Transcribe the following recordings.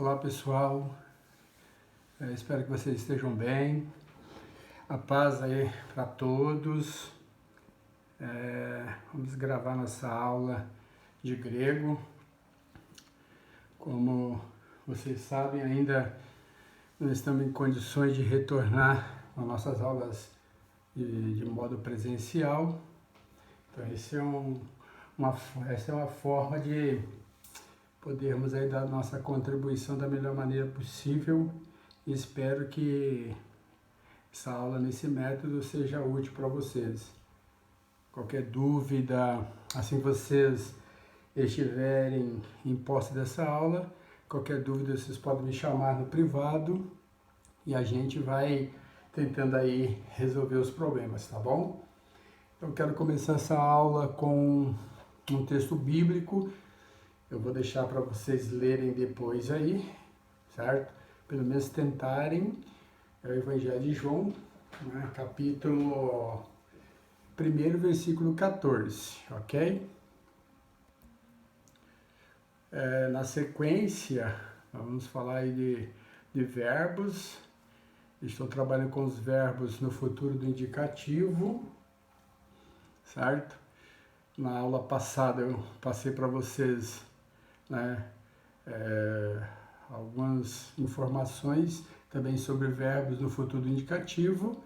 Olá pessoal, espero que vocês estejam bem, a paz aí para todos. Vamos gravar nossa aula de grego. Como vocês sabem, ainda não estamos em condições de retornar às nossas aulas de modo presencial, então essa é uma forma de podermos aí dar nossa contribuição da melhor maneira possível e espero que essa aula nesse método seja útil para vocês. Qualquer dúvida, assim que vocês estiverem em posse dessa aula, qualquer dúvida vocês podem me chamar no privado e a gente vai tentando aí resolver os problemas, tá bom? Então quero começar essa aula com um texto bíblico. Eu vou deixar para vocês lerem depois aí, certo? Pelo menos tentarem. É o Evangelho de João, né? Capítulo 1, versículo 14, ok? Na sequência, vamos falar aí de verbos. Estou trabalhando com os verbos no futuro do indicativo, certo? Na aula passada eu passei para vocês, né, algumas informações também sobre verbos no futuro indicativo.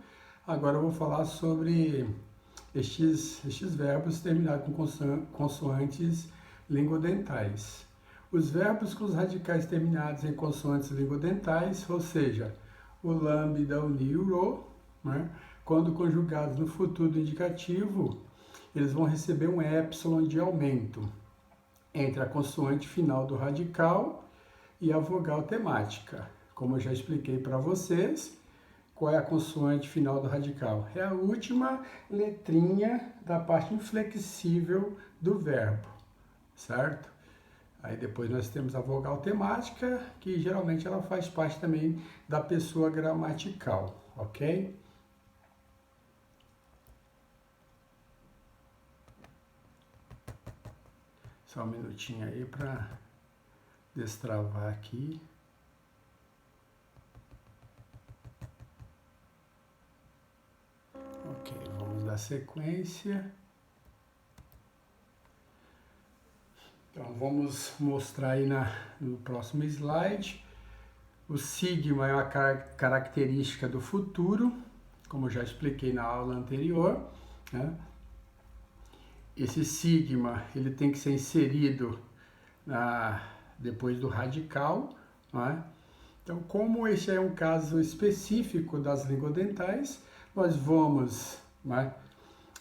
Agora eu vou falar sobre estes verbos terminados com consoantes lingodentais. Os verbos com os radicais terminados em consoantes lingodentais, ou seja, o lambda, o ni, o ro, né, quando conjugados no futuro do indicativo, eles vão receber um épsilon de aumento entre a consoante final do radical e a vogal temática. Como eu já expliquei para vocês, qual é a consoante final do radical? É a última letrinha da parte inflexível do verbo, certo? Aí depois nós temos a vogal temática, que geralmente ela faz parte também da pessoa gramatical, ok? Só um minutinho aí para destravar aqui. Ok, vamos dar sequência. Então vamos mostrar aí no próximo slide. O sigma é uma característica do futuro, como eu já expliquei na aula anterior, né? Esse sigma ele tem que ser inserido depois do radical, né? Então, como esse é um caso específico das lingodentais, nós vamos, né,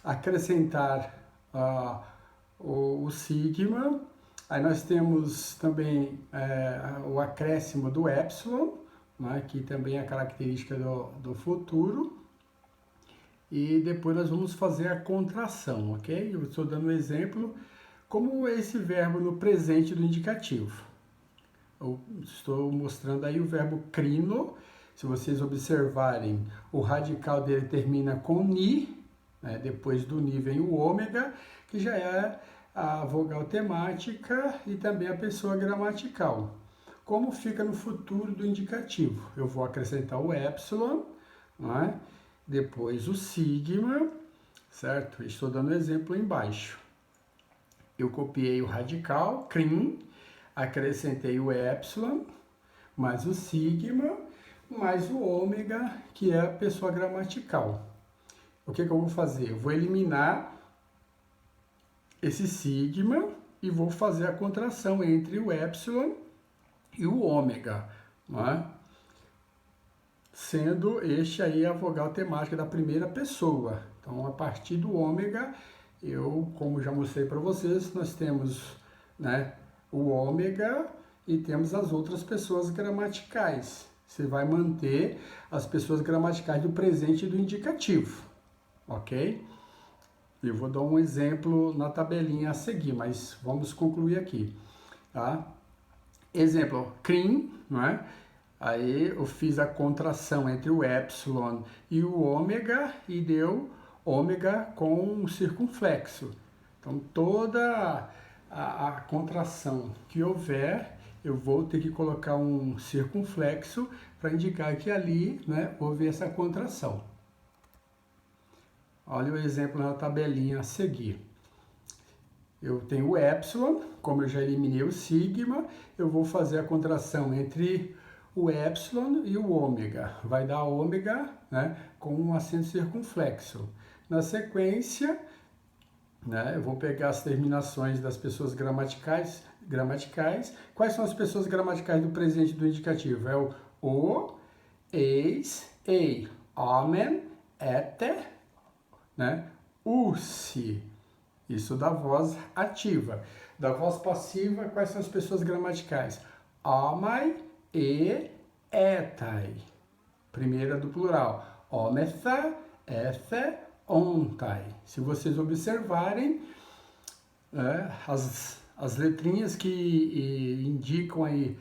acrescentar o sigma. Aí nós temos também o acréscimo do épsilon, né, que também é característica do futuro. E depois nós vamos fazer a contração, ok? Eu estou dando um exemplo como esse verbo no presente do indicativo. Eu estou mostrando aí o verbo crino. Se vocês observarem, o radical dele termina com ni, né? Depois do ni vem o ômega, que já é a vogal temática e também a pessoa gramatical. Como fica no futuro do indicativo? Eu vou acrescentar o épsilon, né? Depois o sigma, certo? Estou dando exemplo embaixo. Eu copiei o radical, crin, acrescentei o épsilon, mais o sigma, mais o ômega, que é a pessoa gramatical. O que eu vou fazer? Eu vou eliminar esse sigma e vou fazer a contração entre o épsilon e o ômega, não é? Sendo este aí a vogal temática da primeira pessoa. Então, a partir do ômega, como já mostrei para vocês, nós temos, né, o ômega e temos as outras pessoas gramaticais. Você vai manter as pessoas gramaticais do presente e do indicativo, ok? Eu vou dar um exemplo na tabelinha a seguir, mas vamos concluir aqui, tá? Exemplo, crin, não é? Aí eu fiz a contração entre o épsilon e o ômega e deu ômega com um circunflexo. Então toda a contração que houver, eu vou ter que colocar um circunflexo para indicar que ali, né, houve essa contração. Olha o exemplo na tabelinha a seguir. Eu tenho o epsilon, como eu já eliminei o sigma, eu vou fazer a contração entre o epsilon e o ômega. Vai dar ômega, né, com um acento circunflexo. Na sequência, né, eu vou pegar as terminações das pessoas gramaticais. Quais são as pessoas gramaticais do presente do indicativo? É o, eis, ei, homem, ete, né, usi. Isso da voz ativa. Da voz passiva, quais são as pessoas gramaticais? Homai e etai. Primeira do plural. Ometha, ethe, ontai. Se vocês observarem, as letrinhas que indicam aí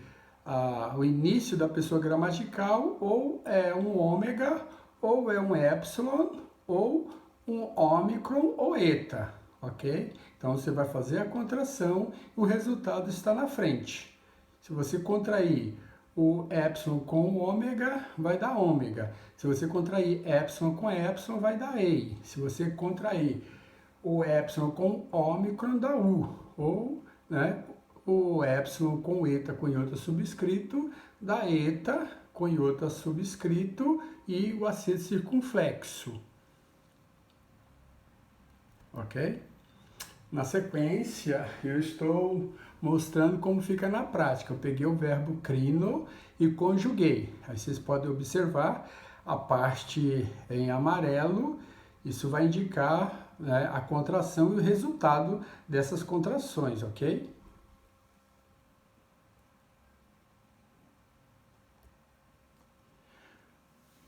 o início da pessoa gramatical, ou é um ômega, ou é um epsilon, ou um ômicron ou eta, ok? Então você vai fazer a contração e o resultado está na frente. Se você contrair o epsilon com o ômega, vai dar ômega. Se você contrair epsilon com epsilon, vai dar ei. Se você contrair o epsilon com ômicron, dá u. Ou, né, o epsilon com eta com iota subscrito, dá eta com iota subscrito e o acento circunflexo. Ok? Na sequência, eu estou mostrando como fica na prática. Eu peguei o verbo crino e conjuguei. Aí vocês podem observar a parte em amarelo, isso vai indicar, né, a contração e o resultado dessas contrações, ok?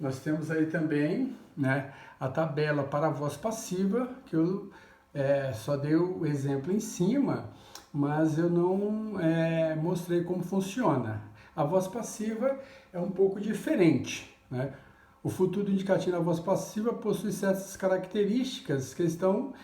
Nós temos aí também, né, a tabela para a voz passiva, que eu só dei o exemplo em cima, mas eu não mostrei como funciona. A voz passiva é um pouco diferente, né? O futuro indicativo da voz passiva possui certas características que estão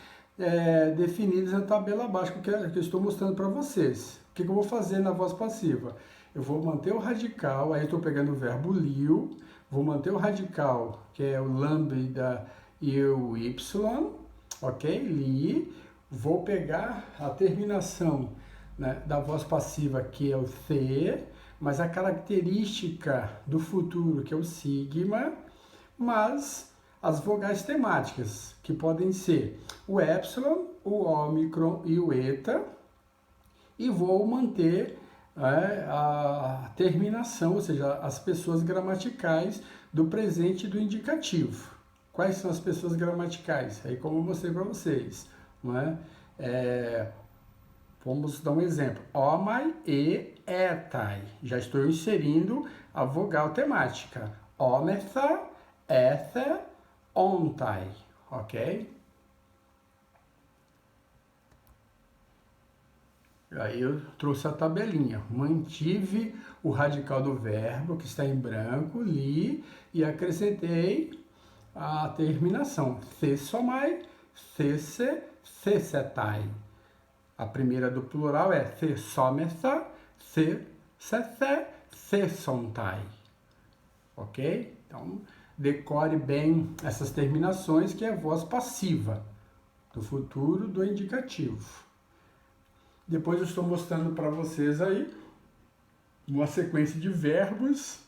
definidas na tabela abaixo, que eu estou mostrando para vocês. O que eu vou fazer na voz passiva? Eu vou manter o radical, aí eu estou pegando o verbo liu, vou manter o radical, que é o lambda e o y, ok? Li. Vou pegar a terminação, né, da voz passiva, que é o C, mas a característica do futuro, que é o sigma, mas as vogais temáticas, que podem ser o epsilon, o ômicron e o eta, e vou manter a terminação, ou seja, as pessoas gramaticais do presente e do indicativo. Quais são as pessoas gramaticais? Aí, como eu mostrei para vocês, não é? Vamos dar um exemplo. Omai e etai. Já estou inserindo a vogal temática. Ometha, ethe, ontai. Ok? Aí eu trouxe a tabelinha. Mantive o radical do verbo, que está em branco, li, e acrescentei a terminação. Thesomai, these, thesetai. A primeira do plural é thesometha, thesete, thesontai. Ok? Então, decore bem essas terminações, que é a voz passiva do futuro do indicativo. Depois eu estou mostrando para vocês aí uma sequência de verbos.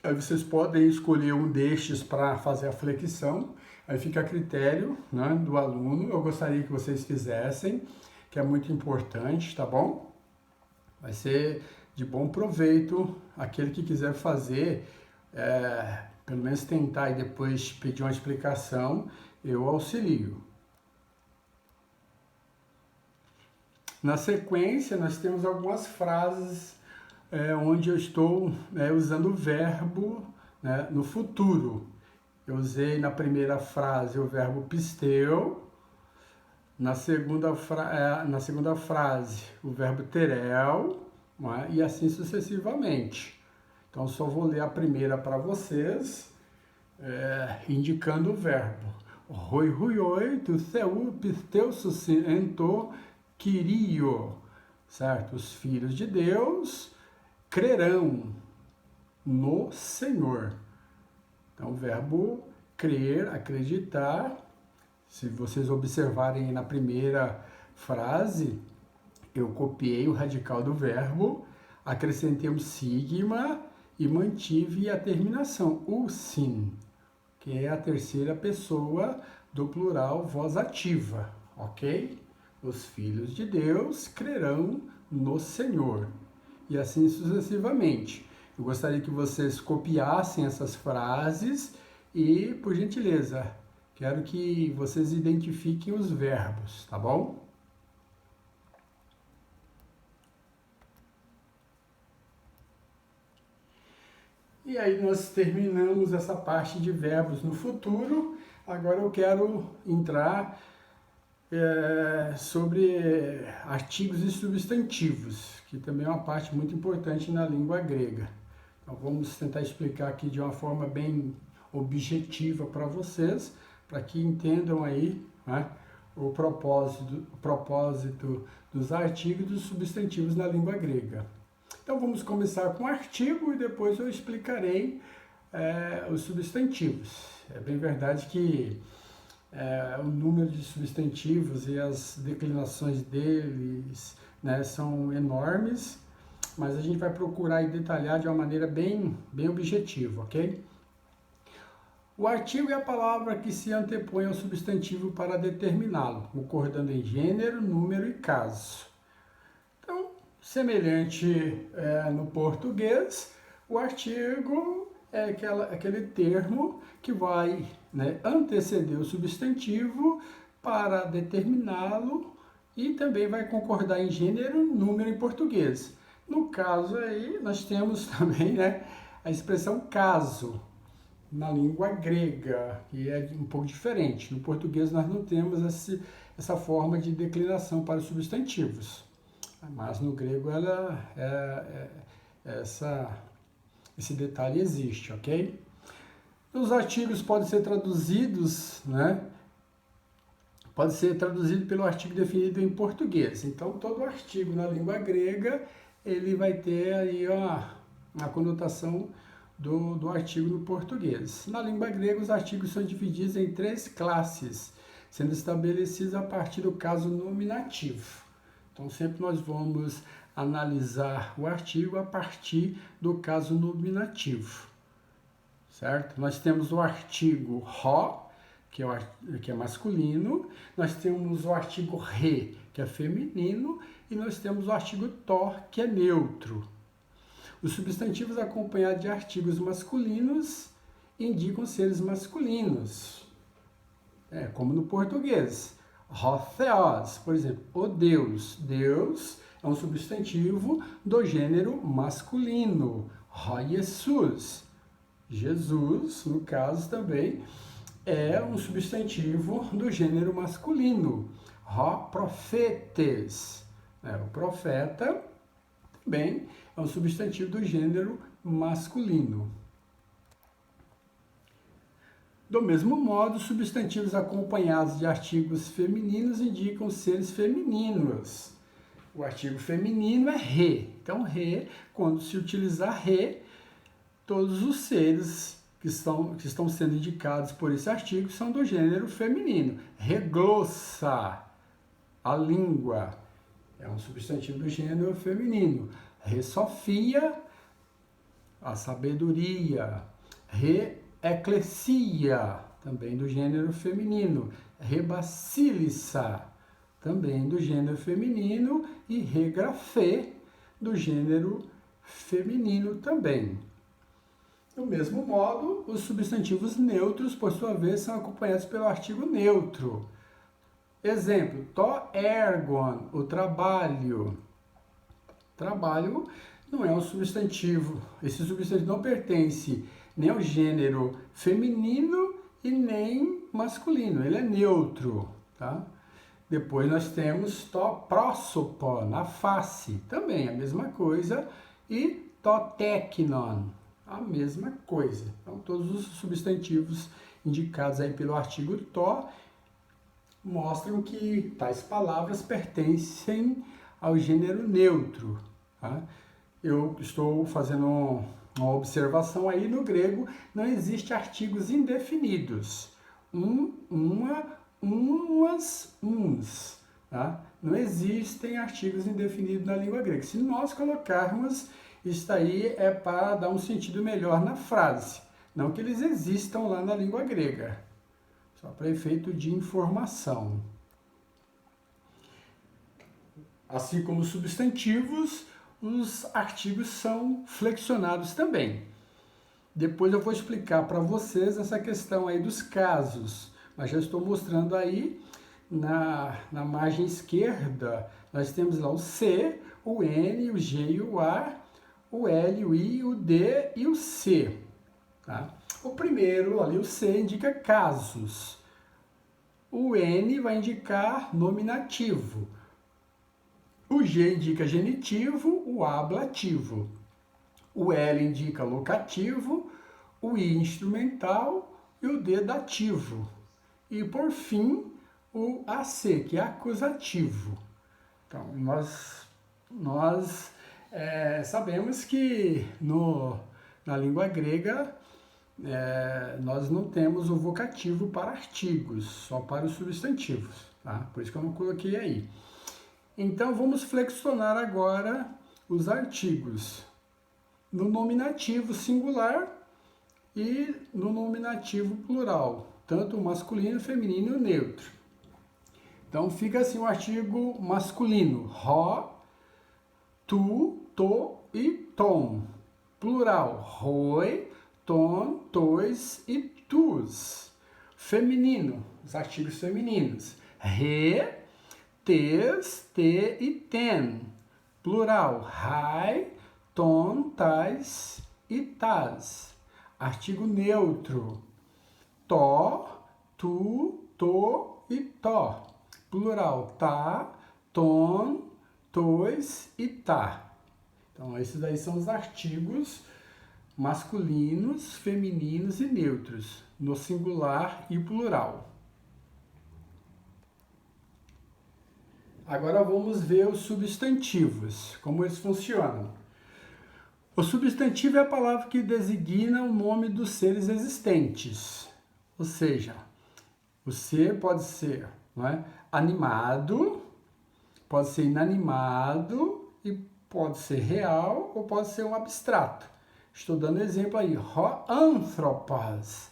Aí vocês podem escolher um destes para fazer a flexão. Aí fica a critério, né, do aluno. Eu gostaria que vocês fizessem, que é muito importante, tá bom? Vai ser de bom proveito. Aquele que quiser fazer, pelo menos tentar e depois pedir uma explicação, eu auxilio. Na sequência, nós temos algumas frases onde eu estou usando o verbo, né, no futuro. Eu usei na primeira frase o verbo pisteu, na segunda frase o verbo terel, né, e assim sucessivamente. Então, só vou ler a primeira para vocês, indicando o verbo. Roi, rui, oi, tu seu pisteu sucinto, Quirio, certo? Os filhos de Deus crerão no Senhor. Então, o verbo crer, acreditar. Se vocês observarem na primeira frase, eu copiei o radical do verbo, acrescentei um sigma e mantive a terminação, o sim, que é a terceira pessoa do plural voz ativa, ok? Os filhos de Deus crerão no Senhor. E assim sucessivamente. Eu gostaria que vocês copiassem essas frases e, por gentileza, quero que vocês identifiquem os verbos, tá bom? E aí nós terminamos essa parte de verbos no futuro. Agora eu quero entrar sobre artigos e substantivos, que também é uma parte muito importante na língua grega. Então vamos tentar explicar aqui de uma forma bem objetiva para vocês, para que entendam aí, né, o propósito dos artigos e dos substantivos na língua grega. Então vamos começar com o artigo e depois eu explicarei os substantivos. É bem verdade que o número de substantivos e as declinações deles, né, são enormes, mas a gente vai procurar detalhar de uma maneira bem objetiva, ok? O artigo é a palavra que se antepõe ao substantivo para determiná-lo, concordando em gênero, número e caso. Então, semelhante no português, o artigo é aquele termo que vai, né, anteceder o substantivo para determiná-lo e também vai concordar em gênero, número em português. No caso aí, nós temos também, né, a expressão caso na língua grega, que é um pouco diferente. No português nós não temos essa forma de declinação para os substantivos, mas no grego esse detalhe existe, ok? Os artigos podem ser traduzidos, né? Pode ser traduzido pelo artigo definido em português. Então, todo artigo na língua grega, ele vai ter aí a conotação do artigo no português. Na língua grega, os artigos são divididos em 3 classes, sendo estabelecidos a partir do caso nominativo. Então, sempre nós vamos analisar o artigo a partir do caso nominativo, certo? Nós temos o artigo ro, que é masculino, nós temos o artigo re, que é feminino, e nós temos o artigo to, que é neutro. Os substantivos acompanhados de artigos masculinos indicam seres masculinos, como no português. Ho theos, por exemplo, o Deus. Deus é um substantivo do gênero masculino. Ho Jesus. Jesus, no caso, também é um substantivo do gênero masculino. Ho prophetes. O profeta também é um substantivo do gênero masculino. Do mesmo modo, substantivos acompanhados de artigos femininos indicam seres femininos. O artigo feminino é re. Então, re, quando se utilizar re, todos os seres que estão sendo indicados por esse artigo são do gênero feminino. Reglossa, a língua, é um substantivo do gênero feminino. Re-sofia, a sabedoria. Re-eclesia, também do gênero feminino. Rebacílica, também do gênero feminino. E regrafê, do gênero feminino também. Do mesmo modo, os substantivos neutros, por sua vez, são acompanhados pelo artigo neutro. Exemplo, to ergon, o trabalho. Trabalho não é um substantivo. Esse substantivo não pertence nem ao gênero feminino e nem masculino. Ele é neutro, tá? Depois nós temos to prósopo, na face. Também a mesma coisa. E to teknon, a mesma coisa. Então, todos os substantivos indicados aí pelo artigo to mostram que tais palavras pertencem ao gênero neutro. Tá? Eu estou fazendo uma observação aí, no grego não existe artigos indefinidos. Uma, umas, uns. Tá? Não existem artigos indefinidos na língua grega. Se nós colocarmos, isso aí é para dar um sentido melhor na frase. Não que eles existam lá na língua grega. Só para efeito de informação. Assim como os substantivos, os artigos são flexionados também. Depois eu vou explicar para vocês essa questão aí dos casos. Mas já estou mostrando aí na margem esquerda, nós temos lá o C, o N, o G e o A, o L, o I, o D e o C. Tá? O primeiro, ali o C, indica casos. O N vai indicar nominativo. O G indica genitivo, o A ablativo. O L indica locativo, o I instrumental e o D dativo. E por fim, o AC, que é acusativo. Então, nós sabemos que na língua grega nós não temos o vocativo para artigos, só para os substantivos. Tá? Por isso que eu não coloquei aí. Então, vamos flexionar agora os artigos no nominativo singular e no nominativo plural, tanto o masculino, feminino e neutro. Então, fica assim o artigo masculino, ro, tu, to e tom. Plural, roi, ton, tois e tus. Feminino, os artigos femininos, re, tes, te e ten. Plural, rai, ton, tais e tas. Artigo neutro, to, tu, to e to. Plural, tá, ton, tois e tá. Então, esses daí são os artigos masculinos, femininos e neutros, no singular e plural. Agora vamos ver os substantivos, como eles funcionam. O substantivo é a palavra que designa o nome dos seres existentes. Ou seja, o ser pode ser animado, pode ser inanimado e pode ser real ou pode ser um abstrato. Estou dando exemplo aí, anthropos,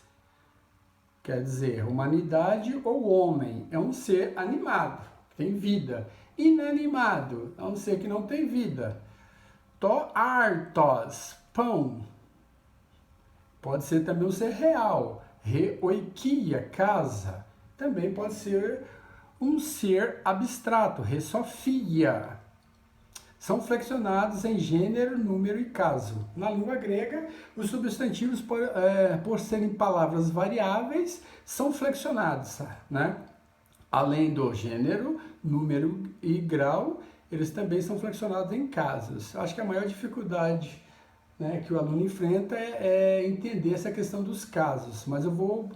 quer dizer, humanidade ou homem, é um ser animado, que tem vida. Inanimado, é um ser que não tem vida. Artos, pão, pode ser também um ser real. Oikia, casa, também pode ser um ser abstrato, Sofia. São flexionados em gênero, número e caso. Na língua grega, os substantivos, por serem palavras variáveis, são flexionados, né? Além do gênero, número e grau, eles também são flexionados em casos. Acho que a maior dificuldade, né, que o aluno enfrenta é entender essa questão dos casos, mas eu vou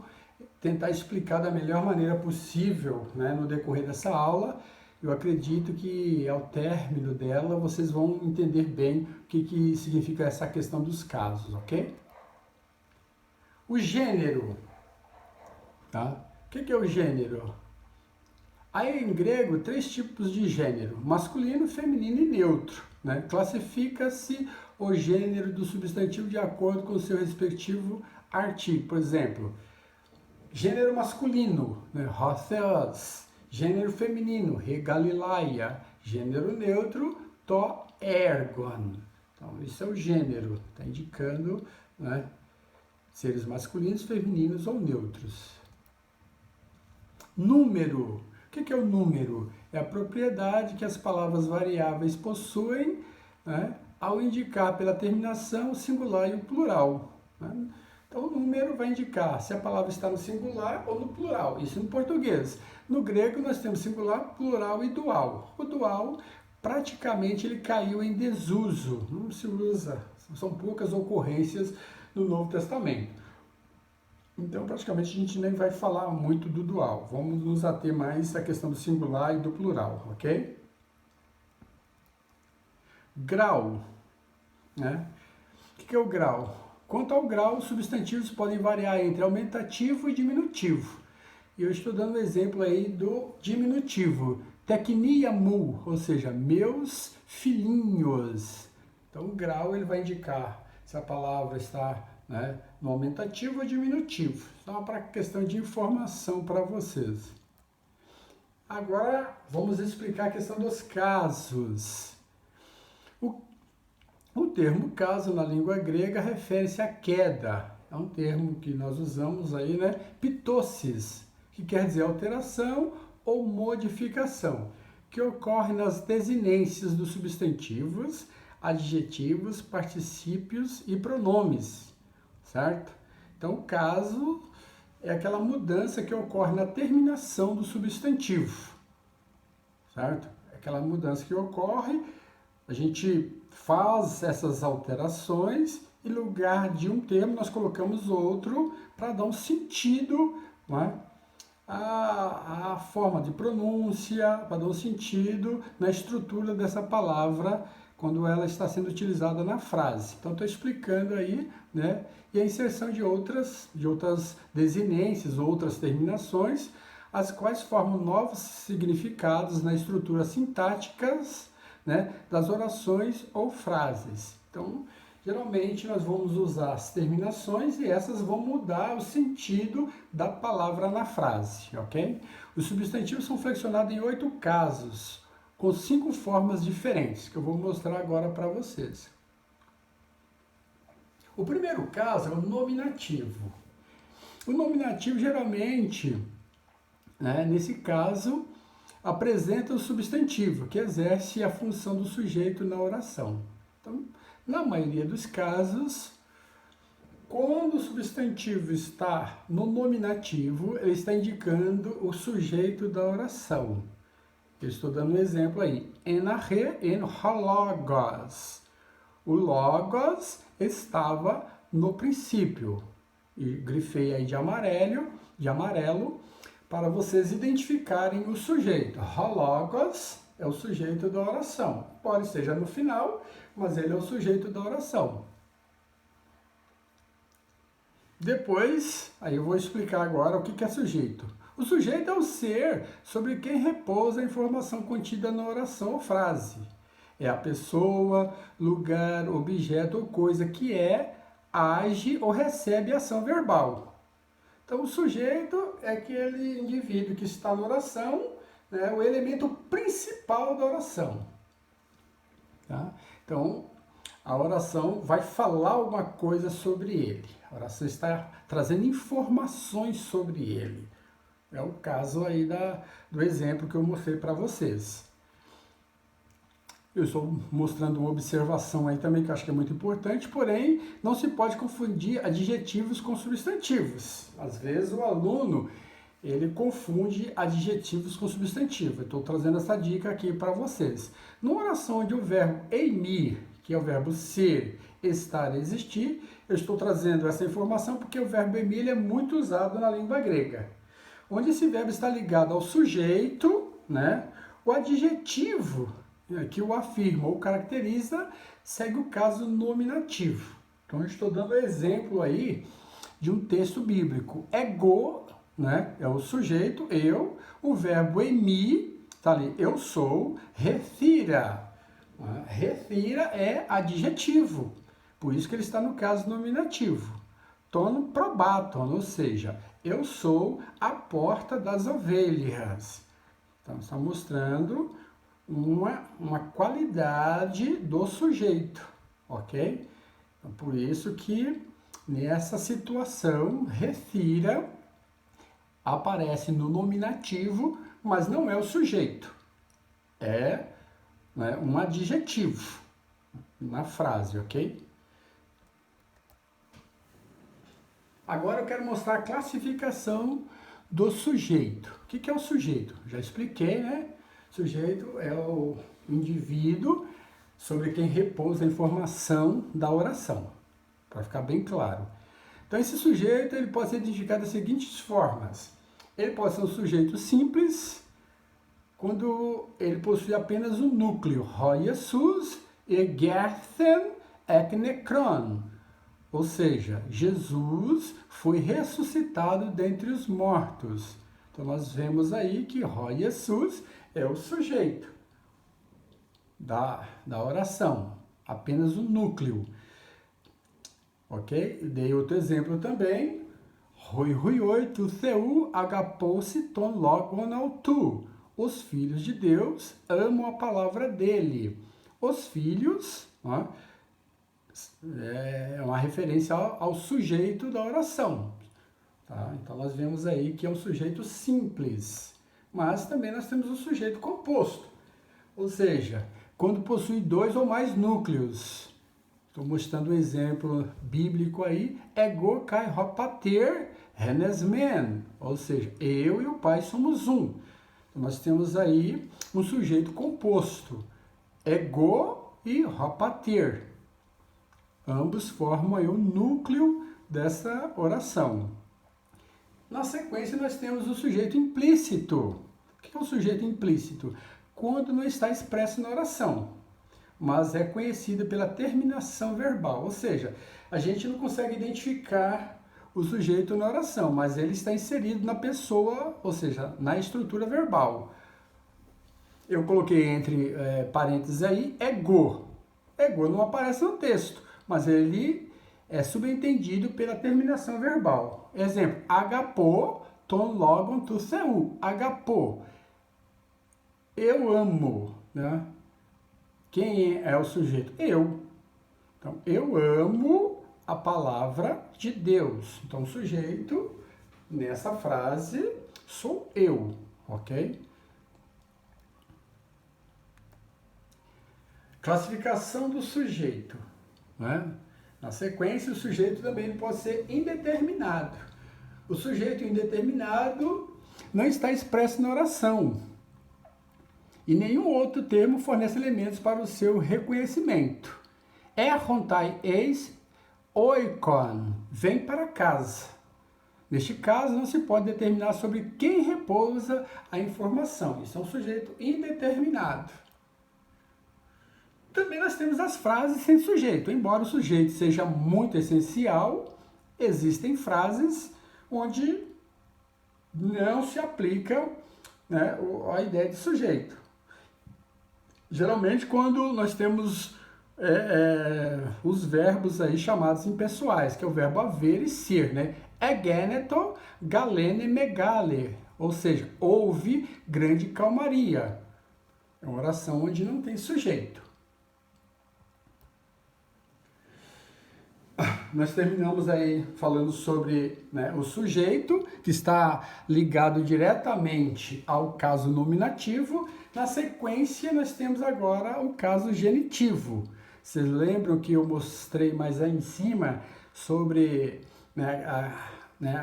tentar explicar da melhor maneira possível, né, no decorrer dessa aula. Eu acredito que ao término dela vocês vão entender bem o que significa essa questão dos casos, ok? O gênero, tá? O que é o gênero? Aí em grego, 3 tipos de gênero, masculino, feminino e neutro, né? Classifica-se o gênero do substantivo de acordo com o seu respectivo artigo. Por exemplo, gênero masculino, né? Hotheos. Gênero feminino, regalilaia. Gênero neutro, ergon. Então, isso é o gênero, está indicando, né, seres masculinos, femininos ou neutros. Número. O que é o número? É a propriedade que as palavras variáveis possuem, né, ao indicar pela terminação o singular e o plural. Né? Então, o número vai indicar se a palavra está no singular ou no plural. Isso no português. No grego, nós temos singular, plural e dual. O dual, praticamente, ele caiu em desuso. Não se usa. São poucas ocorrências no Novo Testamento. Então, praticamente, a gente nem vai falar muito do dual. Vamos nos ater mais à questão do singular e do plural, ok? grau, né? O que é o grau? Quanto ao grau, os substantivos podem variar entre aumentativo e diminutivo. E eu estou dando um exemplo aí do diminutivo. Tecniamu, ou seja, meus filhinhos. Então, o grau ele vai indicar se a palavra está, né, no aumentativo ou diminutivo. Então, é uma questão de informação para vocês. Agora, vamos explicar a questão dos casos. O termo caso na língua grega refere-se à queda. É um termo que nós usamos aí, né? Ptosis, que quer dizer alteração ou modificação, que ocorre nas desinências dos substantivos, adjetivos, particípios e pronomes, certo? Então, o caso é aquela mudança que ocorre na terminação do substantivo, certo? É aquela mudança que ocorre, a gente faz essas alterações e, em lugar de um termo, nós colocamos outro para dar um sentido, não é? A forma de pronúncia, para dar um sentido na estrutura dessa palavra quando ela está sendo utilizada na frase. Então, estou explicando aí, né? E a inserção de outras desinências, outras terminações, as quais formam novos significados na estrutura sintáticas, né, das orações ou frases. Então, geralmente nós vamos usar as terminações e essas vão mudar o sentido da palavra na frase, ok? Os substantivos são flexionados em 8 casos, com 5 formas diferentes, que eu vou mostrar agora para vocês. O primeiro caso é o nominativo. O nominativo, geralmente, né, nesse caso, apresenta o substantivo, que exerce a função do sujeito na oração. Então, na maioria dos casos, quando o substantivo está no nominativo, ele está indicando o sujeito da oração. Eu estou dando um exemplo aí. Enarre en hologos. O logos estava no princípio. E grifei aí de amarelo, para vocês identificarem o sujeito. Hologos é o sujeito da oração. Pode esteja no final, mas ele é o sujeito da oração. Depois, aí eu vou explicar agora o que é sujeito. O sujeito é o ser sobre quem repousa a informação contida na oração ou frase. É a pessoa, lugar, objeto ou coisa que age ou recebe ação verbal. Então, o sujeito é aquele indivíduo que está na oração, né, o elemento principal da oração. Tá? Então, a oração vai falar alguma coisa sobre ele. A oração está trazendo informações sobre ele. É o caso aí do exemplo que eu mostrei para vocês. Eu estou mostrando uma observação aí também que eu acho que é muito importante, porém, não se pode confundir adjetivos com substantivos. Às vezes o aluno, ele confunde adjetivos com substantivo. Eu estou trazendo essa dica aqui para vocês. Numa oração onde o verbo eimir, que é o verbo ser, estar, existir, eu estou trazendo essa informação porque o verbo eimir é muito usado na língua grega. Onde esse verbo está ligado ao sujeito, né? O adjetivo que o afirma ou caracteriza segue o caso nominativo. Então, eu estou dando exemplo aí de um texto bíblico. Ego, né, é o sujeito, eu, o verbo emi, está ali, eu sou, refira. Refira é adjetivo, por isso que ele está no caso nominativo. Tono probaton, ou seja, eu sou a porta das ovelhas. Então, está mostrando uma qualidade do sujeito, ok? Então, por isso que nessa situação, refira aparece no nominativo, mas não é o sujeito. É, né, um adjetivo na frase, ok? Agora eu quero mostrar a classificação do sujeito. O que é o sujeito? Já expliquei, né? Sujeito é o indivíduo sobre quem repousa a informação da oração, para ficar bem claro. Então, esse sujeito ele pode ser identificado das seguintes formas. Ele pode ser um sujeito simples, quando ele possui apenas um núcleo, Rho Jesus, egerthen ek nekron. Ou seja, Jesus foi ressuscitado dentre os mortos. Então nós vemos aí que Ro Jesus é o sujeito da oração, apenas o núcleo. Ok? Dei outro exemplo também. Roi ruioi tu theu agapou-se ton logon ao tu. Os filhos de Deus amam a palavra dele. Os filhos, ó, é uma referência ao sujeito da oração. Tá? Então nós vemos aí que é um sujeito simples, mas também nós temos o sujeito composto, ou seja, quando possui dois ou mais núcleos. Estou mostrando um exemplo bíblico aí, ego kai hopater renesmen, ou seja, eu e o pai somos um. Então nós temos aí um sujeito composto, ego e hopater. Ambos formam aí o núcleo dessa oração. Na sequência, nós temos o sujeito implícito. O que é o sujeito implícito? Quando não está expresso na oração, mas é conhecido pela terminação verbal. Ou seja, a gente não consegue identificar o sujeito na oração, mas ele está inserido na pessoa, ou seja, na estrutura verbal. Eu coloquei entre parênteses aí, ego. Ego não aparece no texto, mas ele é subentendido pela terminação verbal. Exemplo, agapô, ton logon tu seu. Agapô. Eu amo, né? Quem é o sujeito? Eu. Então, eu amo a palavra de Deus. Então, o sujeito, nessa frase, sou eu, ok? Classificação do sujeito, né? Na sequência, o sujeito também pode ser indeterminado. O sujeito indeterminado não está expresso na oração. E nenhum outro termo fornece elementos para o seu reconhecimento. Errontai eis oikon, vem para casa. Neste caso, não se pode determinar sobre quem repousa a informação. Isso é um sujeito indeterminado. Também nós temos as frases sem sujeito. Embora o sujeito seja muito essencial, existem frases onde não se aplica, né, a ideia de sujeito. Geralmente quando nós temos os verbos aí chamados impessoais, que é o verbo haver e ser, né? Egeneto galene megale, ou seja, houve grande calmaria. É uma oração onde não tem sujeito. Nós terminamos aí falando sobre, né, o sujeito, que está ligado diretamente ao caso nominativo. Na sequência, nós temos agora o caso genitivo. Vocês lembram que eu mostrei mais aí em cima sobre, né,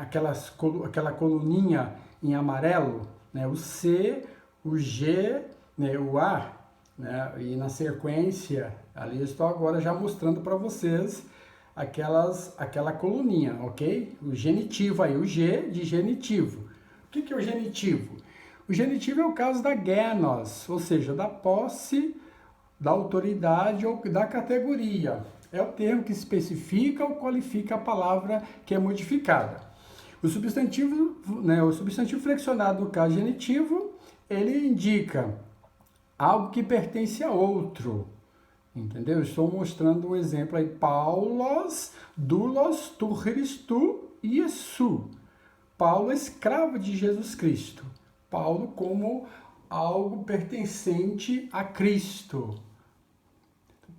aquela coluninha em amarelo, né, o C, o G, né, o A, né, e na sequência, ali eu estou agora já mostrando para vocês aquela coluninha, ok? O genitivo aí, o G de genitivo. O que é o genitivo? O genitivo é o caso da genos, ou seja, da posse, da autoridade ou da categoria. É o termo que especifica ou qualifica a palavra que é modificada. O substantivo, né, o substantivo flexionado no caso genitivo, ele indica algo que pertence a outro. Entendeu? Estou mostrando um exemplo aí. Paulos, doulos, tu Christu, Iesu. Paulo, escravo de Jesus Cristo. Paulo como algo pertencente a Cristo.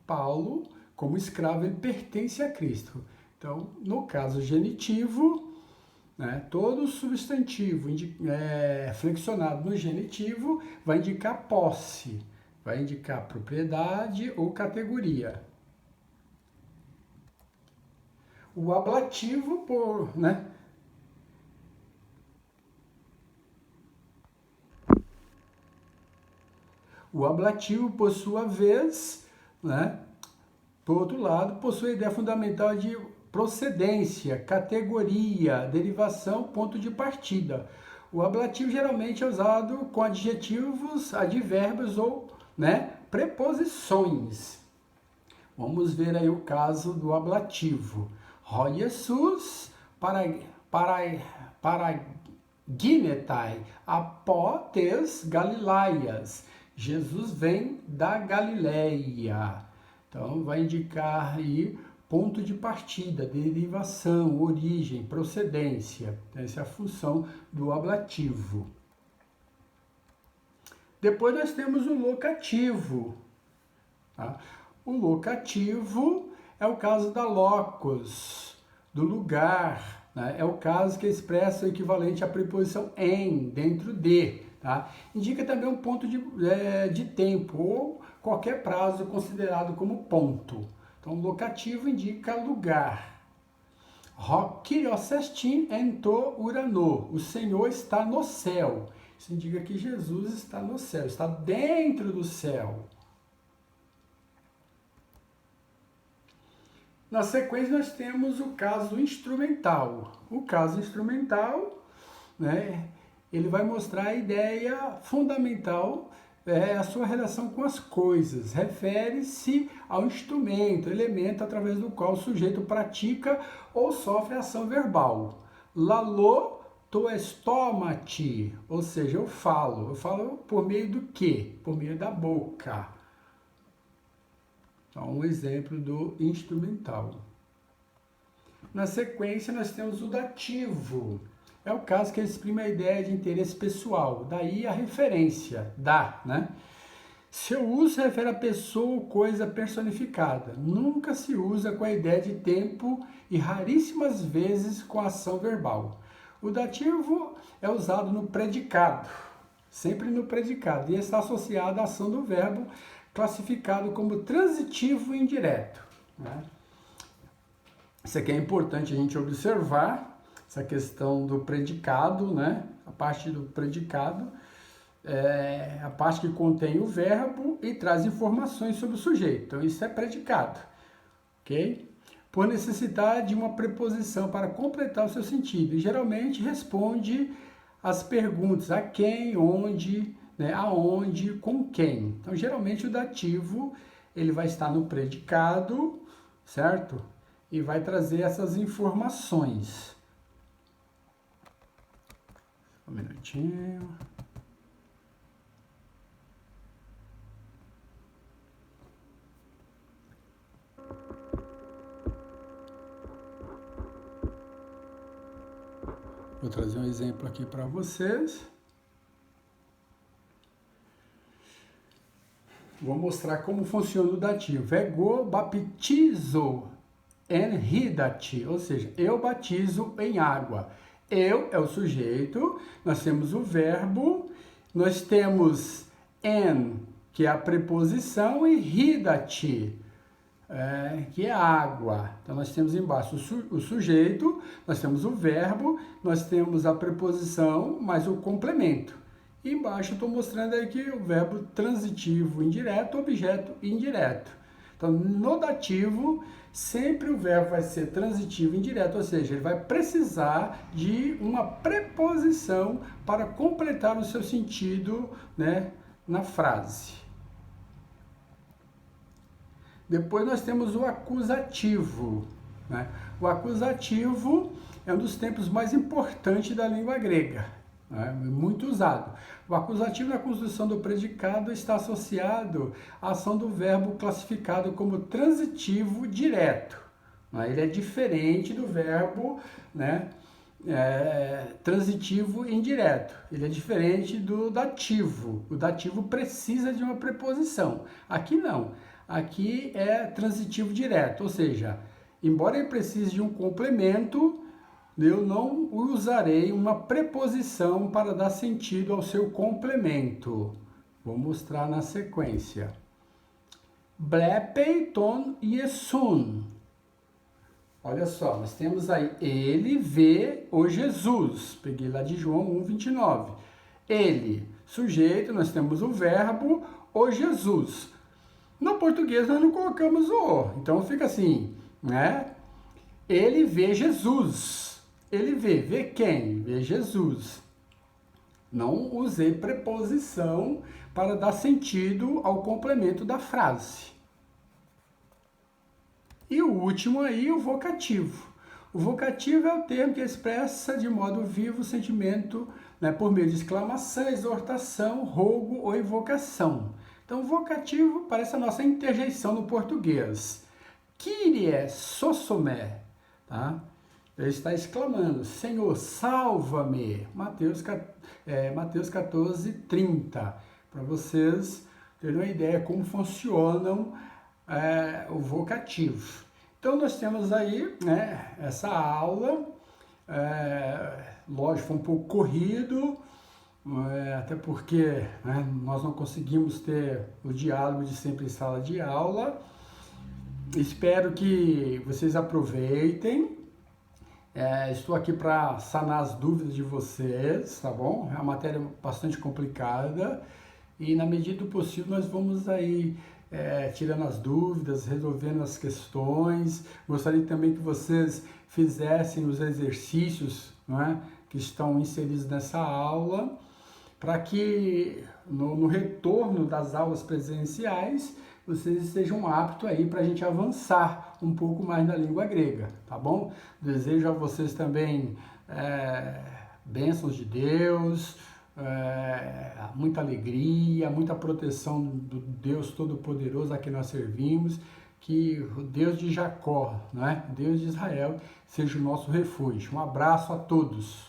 Paulo, como escravo, ele pertence a Cristo. Então, no caso genitivo, né, todo substantivo flexionado no genitivo vai indicar posse. Vai indicar propriedade ou categoria. O ablativo, O ablativo, por sua vez, né, por outro lado, possui a ideia fundamental de procedência, categoria, derivação, ponto de partida. O ablativo geralmente é usado com adjetivos, advérbios ou, né, preposições. Vamos ver aí o caso do ablativo. Ho Jesus paraginetai apó tes Galilaias. Jesus vem da Galileia. Então, vai indicar aí ponto de partida, derivação, origem, procedência. Essa é a função do ablativo. Depois nós temos o locativo. Tá? O locativo é o caso da locus, do lugar. Né? É o caso que expressa o equivalente à preposição em, dentro de. Tá? Indica também um ponto de tempo ou qualquer prazo considerado como ponto. Então, locativo indica lugar. Ho Kyriosestin ento urano. O Senhor está no céu. Isso indica que Jesus está no céu, está dentro do céu. Na sequência, nós temos o caso instrumental. O caso instrumental, né, ele vai mostrar a ideia fundamental, a sua relação com as coisas. Refere-se ao instrumento, elemento através do qual o sujeito pratica ou sofre ação verbal. Lalo to estomati, ou seja, eu falo por meio do quê? Por meio da boca. Então, um exemplo do instrumental. Na sequência, nós temos o dativo. É o caso que exprime a ideia de interesse pessoal. Daí a referência, da, né? Seu uso se refere a pessoa ou coisa personificada. Nunca se usa com a ideia de tempo e raríssimas vezes com a ação verbal. O dativo é usado no predicado, sempre no predicado, e está associado à ação do verbo, classificado como transitivo indireto. Né? Isso aqui é importante a gente observar, essa questão do predicado, né? A parte do predicado é a parte que contém o verbo e traz informações sobre o sujeito. Então, isso é predicado, ok? Por necessitar de uma preposição para completar o seu sentido. E geralmente responde as perguntas a quem, onde, né, aonde, com quem. Então, geralmente o dativo ele vai estar no predicado, certo? E vai trazer essas informações. Um minutinho. Vou trazer um exemplo aqui para vocês. Vou mostrar como funciona o dativo. Ego baptizo en ridati, ou seja, eu batizo em água. Eu é o sujeito, nós temos o verbo, nós temos en, que é a preposição, e ridati, que é água. Então, nós temos embaixo o sujeito, nós temos o verbo, nós temos a preposição, mais o complemento. E embaixo eu estou mostrando aí que o verbo transitivo indireto, objeto indireto. Então, no dativo, sempre o verbo vai ser transitivo indireto, ou seja, ele vai precisar de uma preposição para completar o seu sentido, né, na frase. Depois nós temos o acusativo. Né? O acusativo é um dos tempos mais importantes da língua grega, né? Muito usado. O acusativo na construção do predicado está associado à ação do verbo classificado como transitivo direto. Né? Ele é diferente do verbo, né, transitivo indireto. Ele é diferente do dativo. O dativo precisa de uma preposição. Aqui não. Aqui é transitivo direto, ou seja, embora ele precise de um complemento, eu não usarei uma preposição para dar sentido ao seu complemento. Vou mostrar na sequência. Blepei ton Iesun. Olha só, nós temos aí, ele vê o Jesus. Peguei lá de João 1,29. Ele, sujeito, nós temos o verbo, o Jesus. No português nós não colocamos o, então fica assim, né? Ele vê Jesus. Ele vê quem? Vê Jesus. Não usei preposição para dar sentido ao complemento da frase. E o último aí, o vocativo. O vocativo é o termo que expressa de modo vivo o sentimento, né, por meio de exclamação, exortação, rogo ou invocação. Então, o vocativo parece a nossa interjeição no português. Kyrie sossomé, tá? Ele está exclamando, Senhor, salva-me. Mateus 14, 30. Para vocês terem uma ideia como funcionam o vocativo. Então, nós temos aí, né, essa aula, lógico, foi um pouco corrido, até porque, né, nós não conseguimos ter o diálogo de sempre em sala de aula. Espero que vocês aproveitem. Estou aqui para sanar as dúvidas de vocês, tá bom? É uma matéria bastante complicada e na medida do possível nós vamos aí tirando as dúvidas, resolvendo as questões. Gostaria também que vocês fizessem os exercícios, né, que estão inseridos nessa aula, para que no retorno das aulas presenciais vocês estejam aptos aí para a gente avançar um pouco mais na língua grega, tá bom? Desejo a vocês também bênçãos de Deus, muita alegria, muita proteção do Deus Todo-Poderoso a quem nós servimos, que o Deus de Jacó, né? Deus de Israel, seja o nosso refúgio. Um abraço a todos.